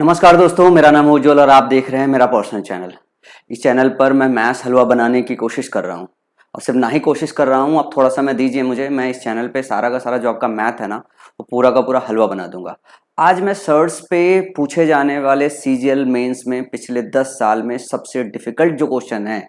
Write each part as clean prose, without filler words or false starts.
नमस्कार दोस्तों, मेरा नाम है उज्ज्वल और आप देख रहे हैं मेरा पर्सनल चैनल। इस चैनल पर मैं मैथ्स हलवा बनाने की कोशिश कर रहा हूँ और सिर्फ ना ही कोशिश कर रहा हूँ, अब थोड़ा समय दीजिए मुझे। मैं इस चैनल पे सारा का सारा जो आपका मैथ है ना, वो पूरा का पूरा हलवा बना दूंगा। आज मैं सर्च पे पूछे जाने वाले सीजीएल मेंस में पिछले 10 साल में सबसे डिफिकल्ट जो क्वेश्चन है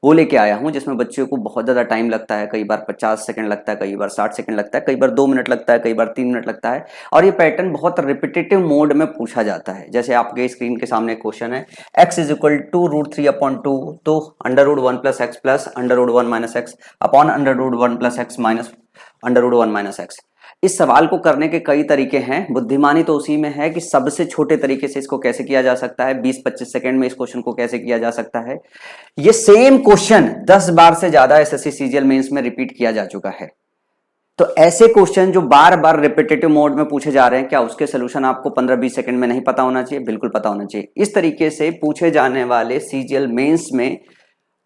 वो लेके आया हूँ, जिसमें बच्चों को बहुत ज़्यादा टाइम लगता है। कई बार 50 सेकंड लगता है, कई बार 60 सेकंड लगता है, कई बार 2 मिनट लगता है, कई बार 3 मिनट लगता है। और ये पैटर्न बहुत रिपीटेटिव मोड में पूछा जाता है। जैसे आपके स्क्रीन के सामने क्वेश्चन है, x इज इक्वल टू √3/2, तो √1 + x plus √1 - x upon √1 + x minus √1 - x। इस सवाल को करने के कई तरीके हैं। बुद्धिमानी तो उसी में है कि सबसे छोटे तरीके से इसको कैसे किया जा सकता है, 20-25 सेकंड में इस क्वेश्चन को कैसे किया जा सकता है। ये सेम क्वेश्चन 10 बार से ज्यादा एसएससी सीजीएल मेंस में रिपीट किया जा चुका है। तो ऐसे क्वेश्चन जो बार बार रिपीटेटिव मोड में पूछे जा रहे हैं, क्या उसके सोल्यूशन आपको 15-20 सेकंड में नहीं पता होना चाहिए? बिल्कुल पता होना चाहिए। इस तरीके से पूछे जाने वाले सीजीएल मेंस में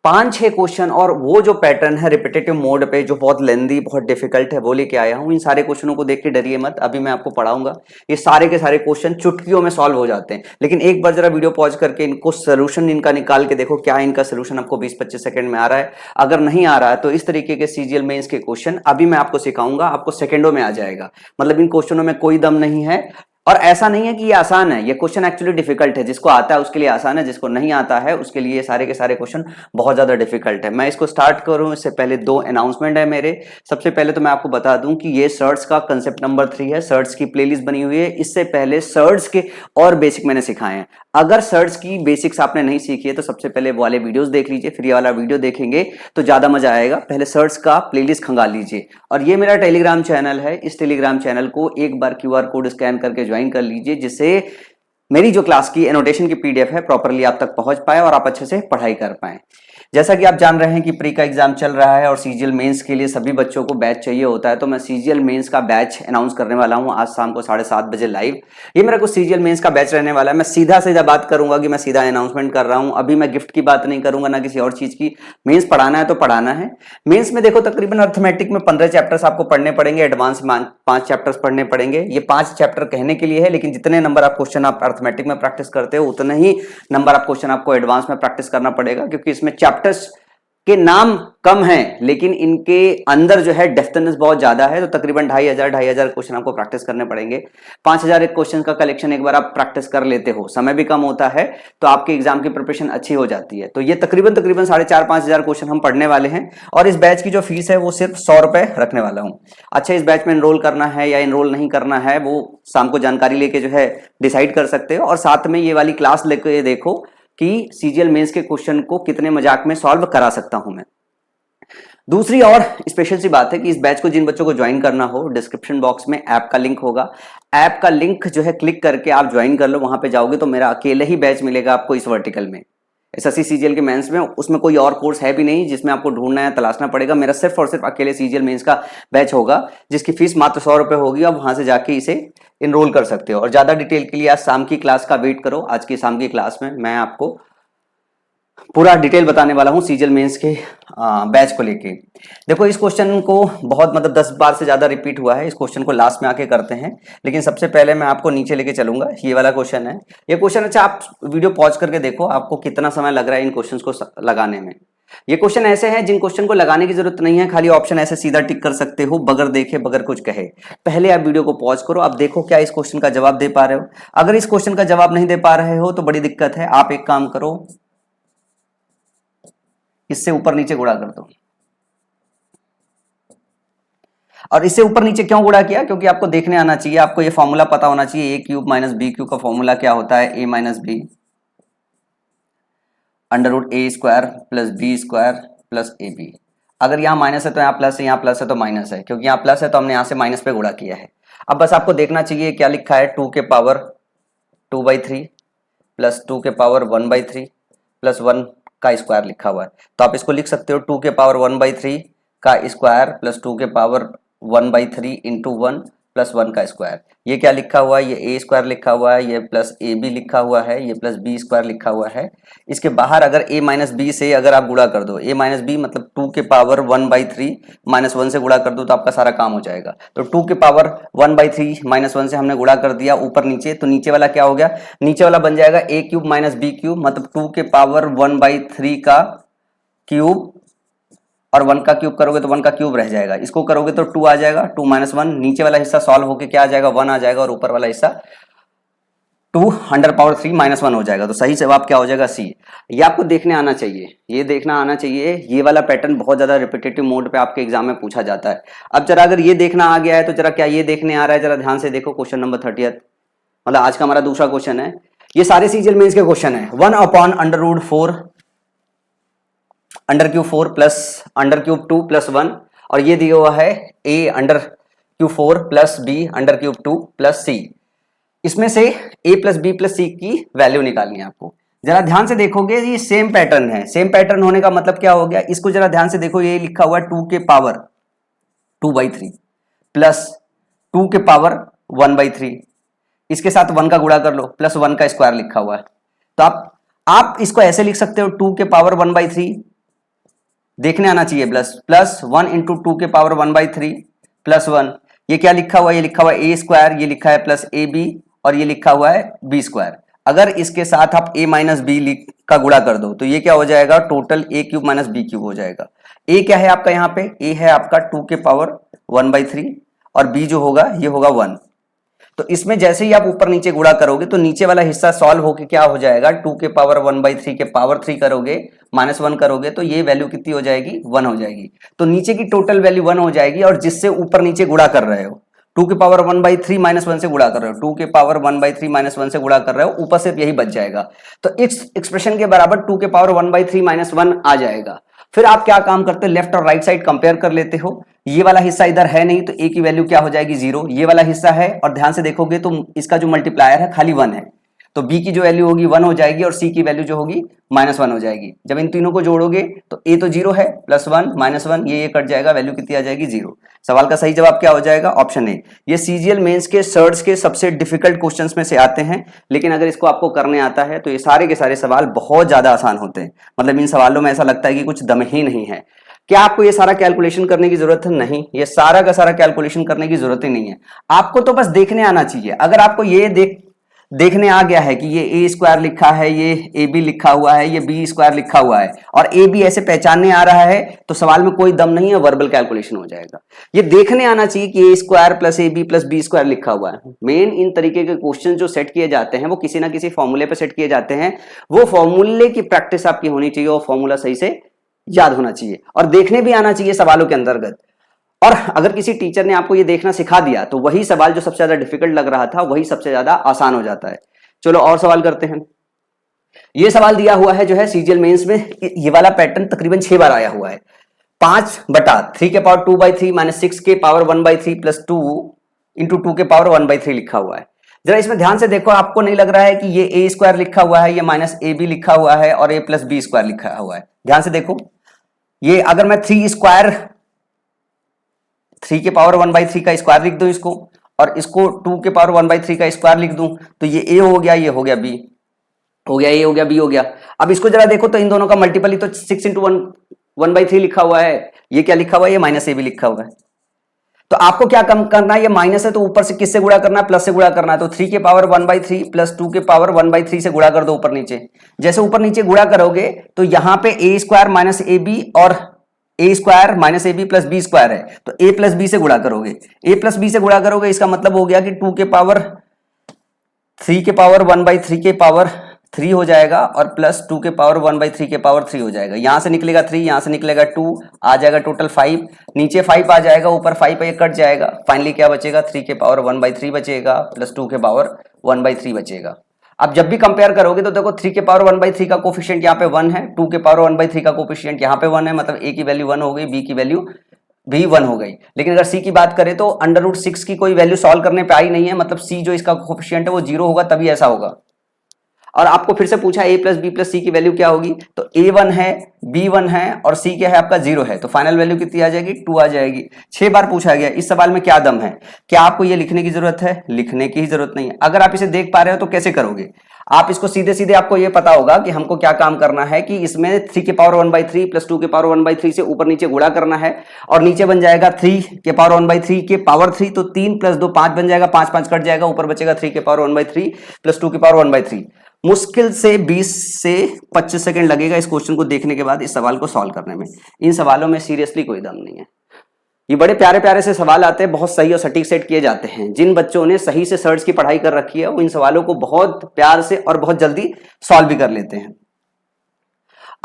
5-6 क्वेश्चन और वो जो पैटर्न है रिपीटेटिव मोड पे जो बहुत लेंदी, बहुत डिफिकल्ट है, वो लेके आया हूं। इन सारे क्वेश्चनों को देख के डरिए मत, अभी मैं आपको पढ़ाऊंगा। ये सारे के सारे क्वेश्चन चुटकियों में सॉल्व हो जाते हैं। लेकिन एक बार जरा वीडियो पॉज करके इनको सोल्यूशन इनका निकाल के देखो, क्या इनका सोल्यूशन आपको 20-25 सेकंड में आ रहा है। अगर नहीं आ रहा है तो इस तरीके के सीजीएल मेंस के क्वेश्चन अभी मैं आपको सिखाऊंगा, आपको सेकंडों में आ जाएगा। मतलब इन क्वेश्चनों में कोई दम नहीं है। और ऐसा नहीं है कि ये आसान है, ये क्वेश्चन एक्चुअली डिफिकल्ट है। जिसको आता है उसके लिए आसान है, जिसको नहीं आता है उसके लिए सारे के सारे क्वेश्चन बहुत ज्यादा डिफिकल्ट है। मैं इसको स्टार्ट करूं इससे पहले 2 अनाउंसमेंट है मेरे। सबसे पहले तो मैं आपको बता दूं कि ये सर्ट्स का कंसेप्ट नंबर 3 है। सर्ट्स की प्लेलिस्ट बनी हुई है। इससे पहले सर्ट्स के और बेसिक मैंने सिखाए हैं। अगर सर्ट्स की बेसिक्स आपने नहीं सीखी है तो सबसे पहले वो वाले वीडियोस देख लीजिए, फिर ये वाला वीडियो देखेंगे तो ज्यादा मजा आएगा। पहले सर्ट्स का प्लेलिस्ट खंगाल लीजिए। और ये मेरा टेलीग्राम चैनल है, इस टेलीग्राम चैनल को एक बार क्यूआर कोड स्कैन करके ज्वाइन कर लीजिए, जिससे मेरी जो क्लास की एनोटेशन की पीडीएफ है प्रॉपरली आप तक पहुंच पाए और आप अच्छे से पढ़ाई कर पाए। जैसा कि आप जान रहे हैं कि प्री का एग्जाम चल रहा है और सीजीएल मेंस के लिए सभी बच्चों को बैच चाहिए होता है, तो मैं सीजीएल मेंस का बैच अनाउंस करने वाला हूं आज शाम को 7:30 बजे लाइव। ये मेरा कुछ सीजीएल मेंस का बैच रहने वाला है। मैं सीधा सीधा बात करूंगा कि मैं सीधा अनाउंसमेंट कर रहा हूं। अभी मैं गिफ्ट की बात नहीं करूंगा, ना किसी और चीज की। मेंस पढ़ाना है तो पढ़ाना है। मेंस में देखो तकरीबन अर्थमेटिक में 15 चैप्टर्स आपको पढ़ने पड़ेंगे, एडवांस 5 चैप्टर्स पढ़ने पड़ेंगे। ये 5 चैप्टर कहने के लिए है, लेकिन जितने नंबर आप क्वेश्चन आप अर्थमेटिक में प्रैक्टिस करते हो उतने ही नंबर आप क्वेश्चन आपको एडवांस में प्रैक्टिस करना पड़ेगा, क्योंकि इसमें चैप्टर्स के नाम कम हैं लेकिन इनके अंदर जो है डेप्थनेस बहुत ज्यादा है। तो तकरीबन 2500 क्वेश्चन आपको प्रैक्टिस करने पड़ेंगे। 5000 एक क्वेश्चन का कलेक्शन एक बार आप प्रैक्टिस कर लेते हो, समय भी कम होता है, तो आपके एग्जाम की प्रिपरेशन अच्छी हो जाती है। तो ये तकरीबन 4,500 क्वेश्चन हम पढ़ने वाले हैं। और इस बैच की जो फीस है वो सिर्फ 100 रुपए रखने वाला हूं। अच्छा, इस बैच में एनरोल करना है या एनरोल नहीं करना है वो शाम को जानकारी लेके जो है डिसाइड कर सकते हो। और साथ में ये वाली क्लास लेके देखो कि सीजीएल मेंस के क्वेश्चन को कितने मजाक में सॉल्व करा सकता हूं मैं। दूसरी और स्पेशल सी बात है कि इस बैच को जिन बच्चों को ज्वाइन करना हो, डिस्क्रिप्शन बॉक्स में ऐप का लिंक होगा। ऐप का लिंक जो है क्लिक करके आप ज्वाइन कर लो। वहां पे जाओगे तो मेरा अकेले ही बैच मिलेगा आपको इस वर्टिकल में, एसएससी सीजीएल के मेंस में। उसमें कोई और कोर्स है भी नहीं जिसमें आपको ढूंढना है, तलाशना पड़ेगा। मेरा सिर्फ और सिर्फ अकेले सीजीएल मेंस का बैच होगा, जिसकी फीस मात्र 100 रुपए होगी। आप वहां से जाके इसे इनरोल कर सकते हो। और ज्यादा डिटेल के लिए आज शाम की क्लास का वेट करो। आज की शाम की क्लास में मैं आपको पूरा डिटेल बताने वाला हूं सीजीएल मेंस के बैच को लेके। देखो, इस क्वेश्चन को बहुत 10 बार से ज्यादा रिपीट हुआ है। इस क्वेश्चन को लास्ट में आके करते हैं, लेकिन सबसे पहले मैं आपको नीचे लेके चलूंगा। ये वाला क्वेश्चन है। ये क्वेश्चन, अच्छा आप वीडियो पॉज करके देखो आपको कितना समय लग रहा है इन क्वेश्चन को लगाने में। ये क्वेश्चन ऐसे हैं जिन क्वेश्चन को लगाने की जरूरत नहीं है, खाली ऑप्शन ऐसे सीधा टिक कर सकते हो बगैर देखे, बगैर कुछ कहे। पहले आप वीडियो को पॉज करो, आप देखो क्या इस क्वेश्चन का जवाब दे पा रहे हो। अगर इस क्वेश्चन का जवाब नहीं दे पा रहे हो तो बड़ी दिक्कत है। आप एक काम करो, इससे ऊपर नीचे गुणा कर दो। और इससे ऊपर नीचे क्यों गुणा किया? क्योंकि आपको देखने आना चाहिए, आपको ये फॉर्मूला पता होना चाहिए। A cube minus B cube का फॉर्मूला क्या होता है? A minus B √a² plus b² plus A B. अगर यहाँ माइनस है तो यहाँ प्लस है, यहाँ प्लस है तो माइनस है। क्योंकि यहाँ प्लस है तो हमने यहाँ से माइनस पे गुणा किया है। अब बस आपको देखना चाहिए क्या लिखा है। 2 के पावर 2/3 प्लस 2 के पावर 1/3 प्लस 1 का स्क्वायर लिखा हुआ है। तो आप इसको लिख सकते हो 2 के पावर 1/3 का स्क्वायर प्लस 2 के पावर 1/3 इंटू 1 प्लस 1 का स्क्वायर। ये क्या लिखा हुआ है, ये ए स्क्वायर लिखा हुआ है, ये प्लस ए बी लिखा हुआ है, ये प्लस बी स्क्वायर लिखा हुआ है। इसके बाहर अगर a माइनस बी से अगर आप गुणा कर दो, a माइनस बी मतलब 2 के पावर 1/3 माइनस 1 से गुणा कर दो तो आपका सारा काम हो जाएगा। तो 2 के पावर 1/3 माइनस 1 से हमने गुणा कर दिया ऊपर नीचे, तो नीचे वाला क्या हो गया, नीचे वाला बन जाएगा a cube minus B cube मतलब 2 के पावर 1/3 का क्यूब, और 1 का क्यूब करोगे तो 1 का क्यूब रह जाएगा, इसको करोगे तो 2 आ जाएगा, 2 माइनस 1, नीचे वाला हिस्सा सॉल्व होके क्या आ जाएगा, 1 आ जाएगा, और ऊपर वाला हिस्सा 2 अंडर पावर 3 माइनस 1 हो जाएगा। तो सही जवाब क्या हो जाएगा, सी। ये आपको देखने आना चाहिए, ये देखना आना चाहिए। ये वाला पैटर्न बहुत ज्यादा रिपीटेटिव मोड पे आपके एग्जाम में पूछा जाता है। अब जरा अगर ये देखना आ गया है तो जरा क्या ये देखने आ रहा है, जरा ध्यान से देखो क्वेश्चन नंबर 30, मतलब आज का हमारा दूसरा क्वेश्चन है। ये सारे सीजीएल मेंस के क्वेश्चन है। 1/√4 under cube 4 plus under cube 2 plus 1, और ये दिया हुआ है a under cube 4 plus b under cube 2 plus c। इसमें से a प्लस बी प्लस सी की वैल्यू निकालनी है आपको। जरा ध्यान से देखोगे ये सेम पैटर्न है। सेम पैटर्न होने का मतलब क्या हो गया, इसको जरा ध्यान से देखो, ये लिखा हुआ है 2 के पावर 2/3 प्लस 2 के पावर 1/3, इसके साथ 1 का गुणा कर लो, प्लस 1 का स्क्वायर लिखा हुआ है। तो आप इसको ऐसे लिख सकते हो 2 के पावर 1/3, देखने आना चाहिए प्लस 1 इंटू 2 के पावर 1/3 प्लस 1, ये क्या लिखा हुआ है, ये लिखा हुआ है ए स्क्वायर, ये लिखा है प्लस ए बी, और ये लिखा हुआ है बी स्क्वायर। अगर इसके साथ आप a माइनस बी का गुणा कर दो तो ये क्या हो जाएगा, total a cube minus B cube हो जाएगा। a क्या है आपका, यहाँ पे a है आपका 2 के पावर 1/3 और b जो होगा ये होगा 1। तो इसमें जैसे ही आप ऊपर नीचे गुणा करोगे तो नीचे वाला हिस्सा सॉल्व होके क्या हो जाएगा, 2 के पावर 1/3 के पावर 3 करोगे, माइनस 1 करोगे तो ये वैल्यू कितनी हो जाएगी, 1 हो जाएगी। तो नीचे की टोटल वैल्यू 1 हो जाएगी, और जिससे ऊपर नीचे गुणा कर रहे हो 2 के पावर 1/3 माइनस 1 से गुणा कर रहे हो, 2 के पावर 1/3 माइनस 1 से गुणा कर रहे हो, ऊपर से यही बच जाएगा। तो इस एक्सप्रेशन के बराबर 2 के पावर 1/3 माइनस 1 आ जाएगा। फिर आप क्या काम करते हो, लेफ्ट और राइट साइड कंपेयर कर लेते हो। ये वाला हिस्सा इधर है नहीं तो a की वैल्यू क्या हो जाएगी, 0। ये वाला हिस्सा है और ध्यान से देखोगे तो इसका जो मल्टीप्लायर है खाली 1 है, तो b की जो वैल्यू होगी 1 हो जाएगी और c की वैल्यू जो होगी -1 हो जाएगी। जब इन तीनों को जोड़ोगे तो a तो 0 है, +1 -1 ये कट जाएगा, वैल्यू कितनी आ जाएगी, 0। सवाल का सही जवाब क्या हो जाएगा, ऑप्शन ए। ये सीजीएल मेंस के सर्च के सबसे डिफिकल्ट क्वेश्चंस में से आते हैं, लेकिन अगर इसको आपको करने आता है तो ये सारे के सारे सवाल बहुत ज्यादा आसान होते हैं। मतलब इन सवालों में ऐसा लगता है कि कुछ दम ही नहीं है। क्या आपको ये सारा कैलकुलेशन करने की जरूरत है, नहीं, ये सारा का सारा कैलकुलेशन करने की जरूरत ही नहीं है। आपको तो बस देखने आना चाहिए। अगर आपको ये देखने आ गया है कि ये ए स्क्वायर लिखा है, ये ए बी लिखा हुआ है, ये बी स्क्वायर लिखा हुआ है, और ए बी ऐसे पहचानने आ रहा है, तो सवाल में कोई दम नहीं है, वर्बल कैलकुलेशन हो जाएगा। ये देखने आना चाहिए कि A square plus A B plus B square लिखा हुआ है। मेन इन तरीके के क्वेश्चन जो सेट किए जाते हैं वो किसी ना किसी फॉर्मूले पे सेट किए जाते हैं। वो फॉर्मूले की प्रैक्टिस आपकी होनी चाहिए, वो फॉर्मूला सही से याद होना चाहिए और देखने भी आना चाहिए सवालों के अंतर्गत। और अगर किसी टीचर ने आपको ये देखना सिखा दिया तो वही सवाल जो सबसे ज्यादा डिफिकल्ट लग रहा था वही सबसे ज्यादा आसान हो जाता है। चलो और सवाल करते हैं। ये सवाल दिया हुआ है जो है सीजीएल मेंस में, ये वाला पैटर्न तकरीबन 6 बार आया हुआ है। 5/3 के पावर 2/3 माइनस 6 के पावर 1/3 प्लस 2 इंटू 2 के पावर 1/3 लिखा हुआ है। जरा इसमें ध्यान से देखो, आपको नहीं लग रहा है कि ये ए स्क्वायर लिखा हुआ है, ये माइनस ए बी लिखा हुआ है और ए प्लस बी स्क्वायर लिखा हुआ है। ध्यान से देखो, ये अगर मैं 3 स्क्वायर 3 के पावर 1/3 का स्क्वायर लिख दूं इसको, और इसको 2 के पावर 1/3 का स्क्वायर लिख दूं, तो ये a हो गया, ये हो गया b हो गया, a हो गया, b हो गया। अब इसको जरा देखो तो इन दोनों का मल्टीपल ही तो 6 इंटू 1/3 लिखा हुआ है, ये क्या लिखा हुआ है, ये माइनस ए भी लिखा हुआ है। तो आपको क्या कम करना है, ये माइनस है तो ऊपर से किससे गुणा करना है, प्लस से गुणा करना है। तो 3 के पावर 1/3 प्लस 2 के पावर 1/3 से गुणा कर दो ऊपर नीचे। जैसे ऊपर नीचे गुणा करोगे तो यहां पे a square minus A B और A square minus A B plus B square है, तो a प्लस बी से गुणा करोगे, a प्लस बी से गुणा करोगे, इसका मतलब हो गया कि 2 के पावर 3 के पावर 1/3 के पावर 3 हो जाएगा और प्लस 2 के पावर 1/3 के पावर 3 हो जाएगा। यहां से निकलेगा 3, यहां से निकलेगा 2, आ जाएगा टोटल 5, नीचे 5 आ जाएगा, ऊपर 5 ये कट जाएगा, फाइनली क्या बचेगा, 3 के पावर 1/3 बचेगा प्लस 2 के पावर 1/3 बचेगा। अब जब भी कंपेयर करोगे तो देखो 3 के पावर 1/3 का कोफिशिएंट यहाँ पे 1 है, 2 के पावर 1/3 का कोफिशिएंट यहाँ पे 1 है, मतलब a की वैल्यू 1 हो गई, b की वैल्यू भी 1 हो गई। लेकिन अगर c की बात करें तो √6 की कोई वैल्यू सॉल्व करने पे आई नहीं है, मतलब c जो इसका कोफिशिएंट है वो 0 होगा, तभी ऐसा होगा। और आपको फिर से पूछा a प्लस बी प्लस सी की वैल्यू क्या होगी, तो a1 है, b1 है और c क्या है आपका 0 है, तो फाइनल वैल्यू कितनी आ जाएगी 2 आ जाएगी। 6 बार पूछा गया, इस सवाल में क्या दम है, क्या आपको ये लिखने की जरूरत है, लिखने की ही जरूरत नहीं है। अगर आप इसे देख पा रहे हो तो कैसे करोगे, आप इसको सीधे सीधे आपको ये पता होगा कि हमको क्या काम करना है कि इसमें 3 के पावर 1/3 प्लस 2 के पावर 1/3 से ऊपर नीचे गुणा करना है और नीचे बन जाएगा 3 के पावर 1/3 के पावर 3, तो 3 प्लस 2 5 बन जाएगा, 5 5 कट जाएगा, ऊपर बचेगा 3 के पावर 1/3 प्लस 2 के पावर 1/3। मुश्किल से 20 से 25 सेकंड लगेगा इस क्वेश्चन को देखने के बाद इस सवाल को सॉल्व करने में। इन सवालों में सीरियसली कोई दम नहीं है। ये बड़े प्यारे प्यारे से सवाल आते हैं, बहुत सही और सटीक सेट किए जाते हैं। जिन बच्चों ने सही से सर्च की पढ़ाई कर रखी है वो इन सवालों को बहुत प्यार से और बहुत जल्दी सॉल्व भी कर लेते हैं।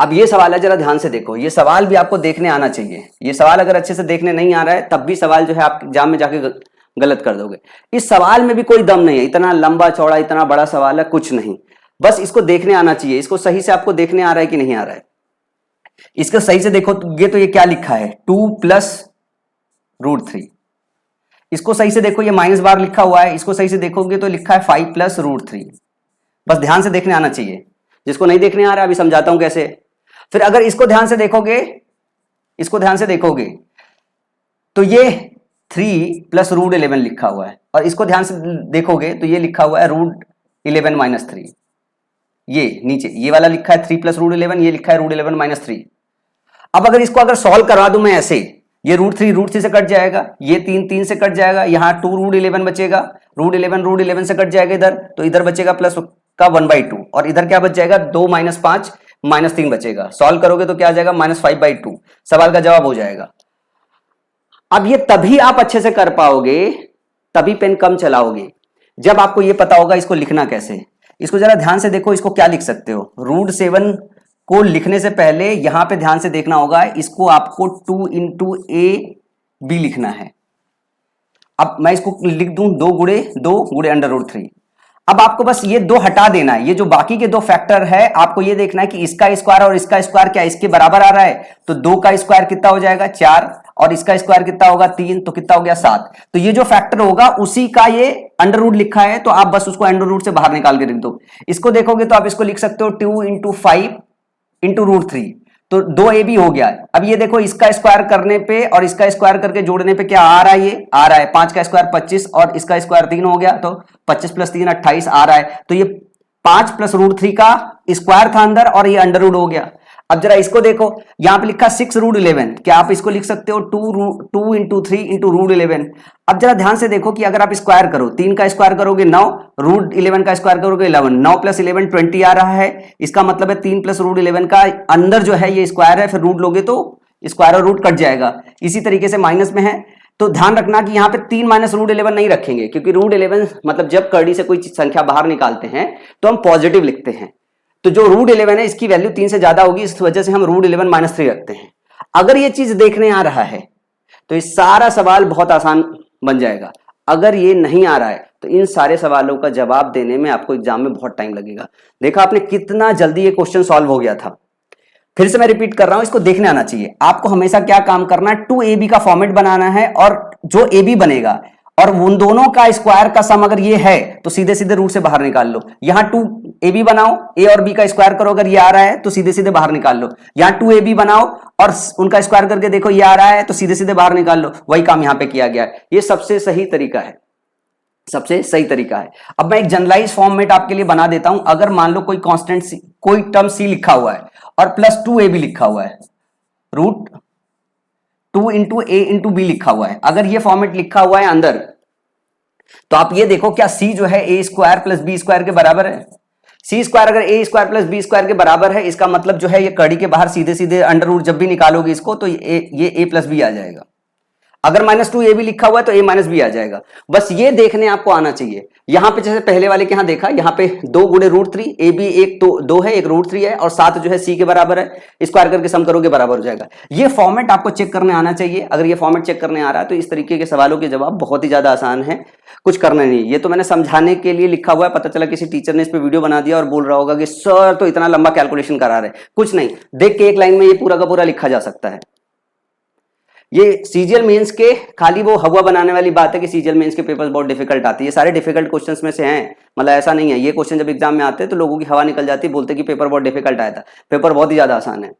अब ये सवाल है, जरा ध्यान से देखो, ये सवाल भी आपको देखने आना चाहिए। ये सवाल अगर अच्छे से देखने नहीं आ रहा है तब भी सवाल जो है आप एग्जाम में जाके गलत कर दोगे। इस सवाल में भी कोई दम नहीं है, इतना लंबा चौड़ा इतना बड़ा सवाल है, कुछ नहीं, बस इसको देखने आना चाहिए। इसको सही से आपको देखने आ रहा है कि नहीं आ रहा है, इसको सही से देखोगे तो ये क्या लिखा है 2 प्लस √3। इसको सही से देखो, ये माइनस बार लिखा हुआ है, इसको सही से देखोगे तो लिखा है 5 प्लस √3। बस ध्यान से देखने आना चाहिए। जिसको नहीं देखने आ रहा है अभी समझाता हूं कैसे। फिर अगर इसको ध्यान से देखोगे, इसको ध्यान से देखोगे तो ये 3 प्लस √11 लिखा हुआ है और इसको ध्यान से देखोगे तो ये लिखा हुआ है √11 - 3। ये नीचे ये वाला लिखा है 3 प्लस √11, ये लिखा है √11 - 3। अब अगर इसको अगर सॉल्व करवा दूं मैं ऐसे, ये √3 से कट जाएगा, ये 3 से कट जाएगा, यहां 2 √11 बचेगा, √11 से कट जाएगा इधर, तो इधर बचेगा प्लस का 1/2 और इधर क्या बच जाएगा 2 - 5 - 3 बचेगा। सॉल्व करोगे तो क्या आ जाएगा -5/2। सवाल का जवाब हो जाएगा। अब ये तभी आप अच्छे से कर पाओगे, तभी पेन कम चलाओगे, जब आपको ये पता होगा इसको लिखना कैसे। इसको जरा ध्यान से देखो, इसको क्या लिख सकते हो, √7 को लिखने से पहले यहां पे ध्यान से देखना होगा, इसको आपको 2 × AB लिखना है। अब मैं इसको लिख दूं 2 × √3। अब आपको बस ये 2 हटा देना है, ये जो बाकी के 2 फैक्टर है आपको ये देखना है कि इसका स्क्वायर और इसका स्क्वायर क्या इसके बराबर आ रहा है, तो 2 का स्क्वायर कितना हो जाएगा 4 और इसका स्क्वायर कितना होगा 3, तो कितना हो गया 7। तो ये जो फैक्टर होगा उसी का ये अंडर लिखा है, तो आप बस उसको अंडर से बाहर निकाल के लिख दो। इसको देखोगे तो आप इसको लिख सकते हो 2 × 5 × √3, तो 2AB हो गया। अब ये देखो इसका स्क्वायर करने पे और इसका स्क्वायर करके जोड़ने पे क्या आ रहा है, ये आ रहा है 5 का स्क्वायर 25 और इसका स्क्वायर 3 हो गया, तो 25 + 3 28 आ रहा है। तो ये 5 प्लस √3 का स्क्वायर था अंदर और ये अंडर रूट हो गया। अब जरा इसको देखो, यहां पे लिखा 6 √11, क्या आप इसको लिख सकते हो 2 × 3 × √11। अब जरा ध्यान से देखो कि अगर आप स्क्वायर करो, 3 का स्क्वायर करोगे 9, √11 का स्क्वायर करोगे 11, 9 + 11 20 आ रहा है। इसका मतलब है 3 प्लस √11 का अंदर जो है ये स्क्वायर है, फिर रूट लोगे तो स्क्वायर और रूट कट जाएगा। इसी तरीके से माइनस में है, तो ध्यान रखना कि यहाँ पे 3 - √11 नहीं रखेंगे, क्योंकि √11 मतलब जब कर्डी से कोई संख्या बाहर निकालते हैं तो हम पॉजिटिव लिखते हैं, तो जो √11 है इसकी वैल्यू 3 से ज्यादा होगी, इस वजह से हम √11 - 3 रखते हैं। अगर ये चीज देखने आ रहा है तो ये सारा सवाल बहुत आसान बन जाएगा। अगर ये नहीं आ रहा है तो इन सारे सवालों का जवाब देने में आपको एग्जाम में बहुत टाइम लगेगा। देखा आपने कितना जल्दी ये क्वेश्चन सॉल्व हो गया था। फिर से मैं रिपीट कर रहा हूं, इसको देखने आना चाहिए। आपको हमेशा क्या काम करना है, 2AB का फॉर्मेट बनाना है और जो AB बनेगा और उन दोनों का स्क्वायर का सम अगर ये है तो सीधे सीधे रूट से बाहर निकाल लो। यहां 2AB बनाओ, A और B का स्क्वायर करो, अगर ये आ रहा है तो सीधे सीधे बाहर निकाल लो। यहां 2AB बनाओ और उनका स्क्वायर करके देखो ये आ रहा है तो सीधे सीधे बाहर निकाल लो। वही काम यहां पे किया गया है। ये सबसे सही तरीका है, सबसे सही तरीका है। अब मैं एक जनरलाइज फॉर्मेट आपके लिए बना देता हूं। अगर मान लो कोई कांस्टेंट सी, कोई टर्म C लिखा हुआ है और प्लस 2AB लिखा हुआ है, √2 × A × B लिखा हुआ है, अगर ये फॉर्मेट लिखा हुआ है अंदर, तो आप ये देखो क्या C जो है A² + B² के बराबर है। C² अगर A² + B² के बराबर है, इसका मतलब जो है ये कड़ी के बाहर सीधे सीधे अंडर रूट जब भी निकालोगे इसको तो ये A + B आ जाएगा। अगर -2AB लिखा हुआ है तो A - B आ जाएगा। बस ये देखने आपको आना चाहिए। यहां पे जैसे पहले वाले के यहां देखा, यहां पे 2 × √3, AB एक तो 2 है, एक √3 है और 7 जो है C के बराबर है, स्क्वायर करके सम करोगे बराबर हो जाएगा। ये फॉर्मेट आपको चेक करने आना चाहिए। अगर ये फॉर्मेट चेक करने आ रहा है तो इस तरीके के सवालों के जवाब बहुत ही ज्यादा आसान है, कुछ करना नहीं। ये तो मैंने समझाने के लिए लिखा हुआ है, पता चला किसी टीचर ने इस पे वीडियो बना दिया और बोल रहा होगा कि सर तो इतना लंबा कैलकुलेशन करा रहे। कुछ नहीं, देख के एक लाइन में ये पूरा का पूरा लिखा जा सकता है। ये सीजीएल मेंस के खाली वो हवा बनाने वाली बात है कि सीजीएल मेंस के पेपर्स बहुत डिफिकल्ट आती है, ये सारे डिफिकल्ट क्वेश्चंस में से हैं, मतलब ऐसा नहीं है। ये क्वेश्चन जब एग्जाम में आते हैं तो लोगों की हवा निकल जाती है, बोलते कि पेपर बहुत डिफिकल्ट आया था, पेपर बहुत ही ज्यादा आसान है।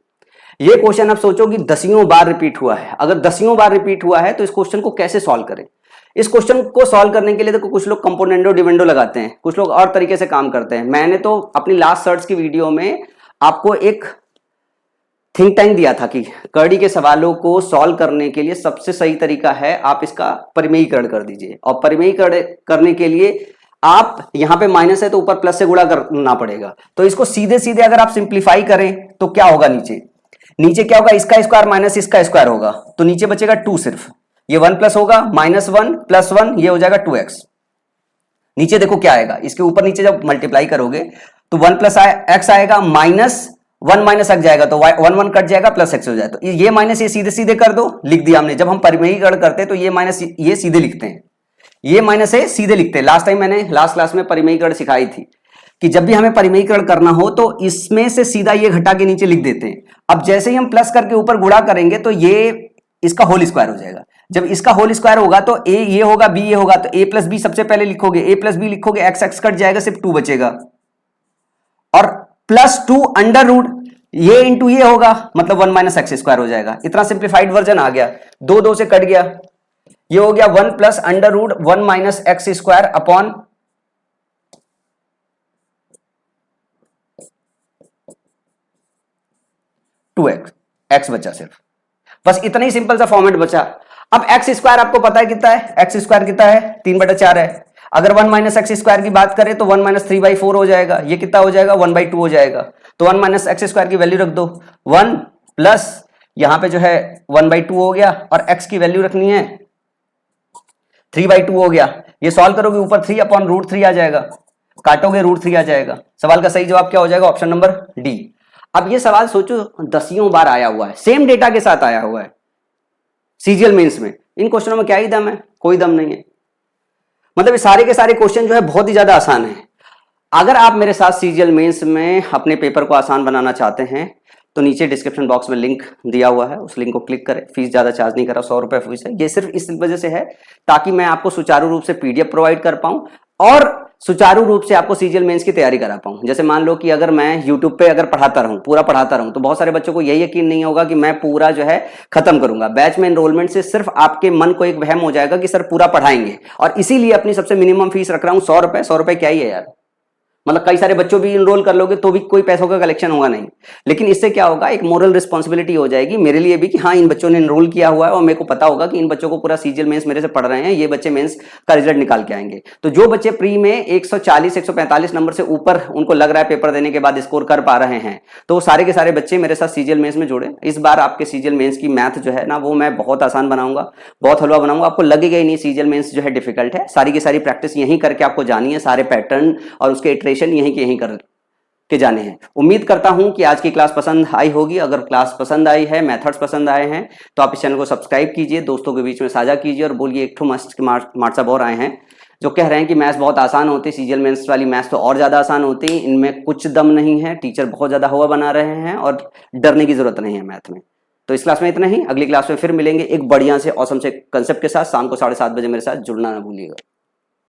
ये क्वेश्चन आप सोचो कि दसियों बार रिपीट हुआ है, अगर दसियों बार रिपीट हुआ है तो इस क्वेश्चन को कैसे सॉल्व करें। इस क्वेश्चन को सॉल्व करने के लिए देखो कुछ लोग कंपोनेंडो डिविडेंडो लगाते हैं, कुछ लोग और तरीके से काम करते हैं। मैंने तो अपनी लास्ट सर्च की वीडियो में आपको एक थिंक टैंक दिया था कि कर्डी के सवालों को सॉल्व करने के लिए सबसे सही तरीका है आप इसका परिमेयीकरण कर दीजिए, और परिमेयीकरण करने के लिए आप यहां पे माइनस है तो ऊपर प्लस से गुणा करना पड़ेगा। तो इसको सीधे सीधे अगर आप सिंप्लीफाई करें तो क्या होगा, नीचे क्या होगा, इसका स्क्वायर माइनस इसका स्क्वायर होगा, तो नीचे बचेगा 2, सिर्फ ये 1 प्लस होगा, -1 + 1 ये हो जाएगा 2x। नीचे देखो क्या आएगा, इसके ऊपर नीचे जब मल्टीप्लाई करोगे तो 1 + x आएगा, -1 - x जाएगा तो 1 1 कट जाएगा, प्लस x हो जाएगा। तो ये माइनस ये सीधे सीधे कर दो, लिख दिया हमने। जब हम परिमेयीकरण करते हैं तो ये माइनस ये सीधे लिखते हैं, ये माइनस है सीधे लिखते हैं। लास्ट टाइम मैंने लास्ट क्लास में परिमेयीकरण सिखाई थी कि जब भी हमें परिमेयीकरण करना हो तो इसमें से सीधा ये घटा के नीचे लिख देते हैं। अब जैसे ही हम प्लस करके ऊपर गुणा करेंगे तो ये इसका होल स्क्वायर हो जाएगा। जब इसका होल स्क्वायर होगा तो a ये होगा, b ये होगा, तो a + b सबसे पहले लिखोगे, a + b लिखोगे, x कट जाएगा, सिर्फ 2 बचेगा, और +2 अंडर रूट ये इंटू ये होगा, मतलब 1 - x² हो जाएगा। इतना सिंप्लीफाइड वर्जन आ गया, 2 2 से कट गया, ये हो गया 1 + √1 - x² अपॉन 2x, x बचा सिर्फ, बस इतना ही सिंपल सा फॉर्मेट बचा। अब x² आपको पता है कितना है, x² कितना है, 3/4 है। अगर 1 - x² की बात करें तो 1 - 3/4 हो जाएगा, ये कितना हो जाएगा, 1/2 हो जाएगा। तो 1 - x² की वैल्यू रख दो, 1 प्लस यहां पे जो है 1/2 हो गया, और x की वैल्यू रखनी है 3/2 हो गया। ये सॉल्व करोगे ऊपर 3/√3 आ जाएगा, काटोगे √3 आ जाएगा। सवाल का सही जवाब क्या हो जाएगा, ऑप्शन नंबर डी। अब ये सवाल सोचो दसियों बार आया हुआ है, सेम डेटा के साथ आया हुआ है सीजीएल मेंस में। इन क्वेश्चनों में क्या ही दम है, कोई दम नहीं है। मतलब ये सारे के सारे क्वेश्चन जो है बहुत ही ज्यादा आसान है। अगर आप मेरे साथ सीजीएल मेंस में अपने पेपर को आसान बनाना चाहते हैं तो नीचे डिस्क्रिप्शन बॉक्स में लिंक दिया हुआ है, उस लिंक को क्लिक करें। फीस ज्यादा चार्ज नहीं कर रहा, 100 रुपए फीस है। ये सिर्फ इस वजह से है ताकि मैं आपको सुचारू रूप से पीडीएफ प्रोवाइड कर पाऊं और सुचारू रूप से आपको सीजीएल मेंस की तैयारी करा पाऊं। जैसे मान लो कि अगर मैं यूट्यूब पे अगर पढ़ाता रहूं, पूरा पढ़ाता रहूं, तो बहुत सारे बच्चों को यही यकीन नहीं होगा कि मैं पूरा जो है खत्म करूंगा। बैच में एनरोलमेंट से सिर्फ आपके मन को एक वहम हो जाएगा कि सर पूरा पढ़ाएंगे, और इसीलिए अपनी सबसे मिनिमम फीस रख रहा हूं 100 रुपए। 100 रुपए क्या ही है यार, मतलब कई सारे बच्चों भी इनरोल कर लोगे तो भी कोई पैसों का कलेक्शन होगा नहीं। लेकिन इससे क्या होगा, एक मोरल रिस्पॉन्सिबिलिटी हो जाएगी मेरे लिए भी कि हाँ इन बच्चों ने इनरोल किया हुआ है, और मेरे को पता होगा कि इन बच्चों को पूरा सीजीएल मेंस मेरे से पढ़ रहे हैं, ये बच्चे मेंस का रिजल्ट निकाल के आएंगे। तो जो बच्चे प्री में 140 145 नंबर से ऊपर उनको लग रहा है पेपर देने के बाद स्कोर कर पा रहे हैं, तो वो सारे के सारे बच्चे मेरे साथ सीजीएल मेंस में जुड़े। इस बार आपके सीजीएल मेंस की मैथ जो है ना, वो मैं बहुत आसान बनाऊंगा, बहुत हलवा बनाऊंगा। आपको लगेगा ही नहीं सीजीएल मेंस जो है डिफिकल्ट है। सारी की सारी प्रैक्टिस यहीं करके आपको जानी है, सारे पैटर्न और उसके इटरेशन यहीं के यहीं कर के जाने हैं। उम्मीद करता हूं कि आज की क्लास पसंद आई होगी। अगर क्लास पसंद आई है, मेथड्स पसंद आए हैं, तो आप इस चैनल को सब्सक्राइब कीजिए, दोस्तों के बीच में साझा कीजिए, और बोलिए एक ठो मस्त व्हाट्सएप और आए हैं जो कह रहे हैं कि मैथ्स बहुत आसान होती है, सीजीएल मेंस वाली मैथ्स तो और ज्यादा आसान होती है, इनमें कुछ दम नहीं है, टीचर बहुत ज्यादा हवा बना रहे हैं और डरने की जरूरत नहीं है मैथ में। तो इस क्लास में इतना ही, अगली क्लास में फिर मिलेंगे एक बढ़िया से औसम से कंसेप्ट के साथ। शाम को 7:30 बजे मेरे साथ जुड़ना ना भूलिएगा।